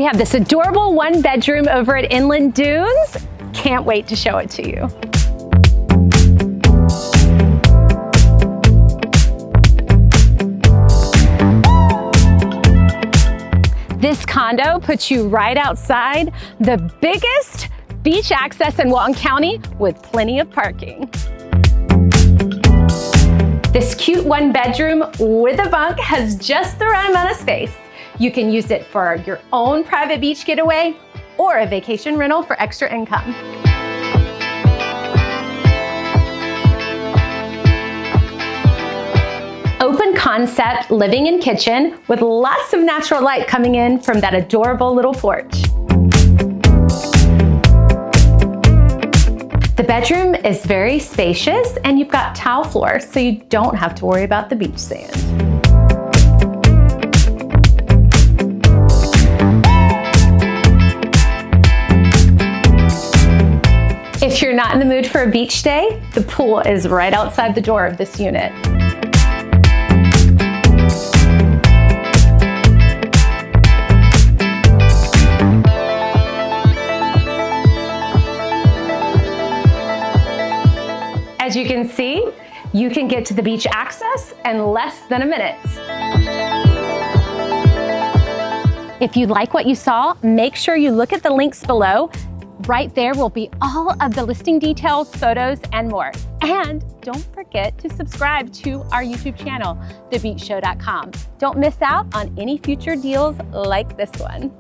have this adorable 1-bedroom over at Inlet Dunes. Can't wait to show it to you. This condo puts you right outside the biggest beach access in Walton County with plenty of parking. This cute 1-bedroom with a bunk has just the right amount of space. You can use it for your own private beach getaway or a vacation rental for extra income. Open concept living and kitchen with lots of natural light coming in from that adorable little porch. The bedroom is very spacious and you've got tile floors, so you don't have to worry about the beach sand. If you're not in the mood for a beach day, the pool is right outside the door of this unit. As you can see, you can get to the beach access in less than a minute. If you like what you saw, make sure you look at the links below. Right there will be all of the listing details, photos, and more. And don't forget to subscribe to our YouTube channel, thebeachshow.com. Don't miss out on any future deals like this one.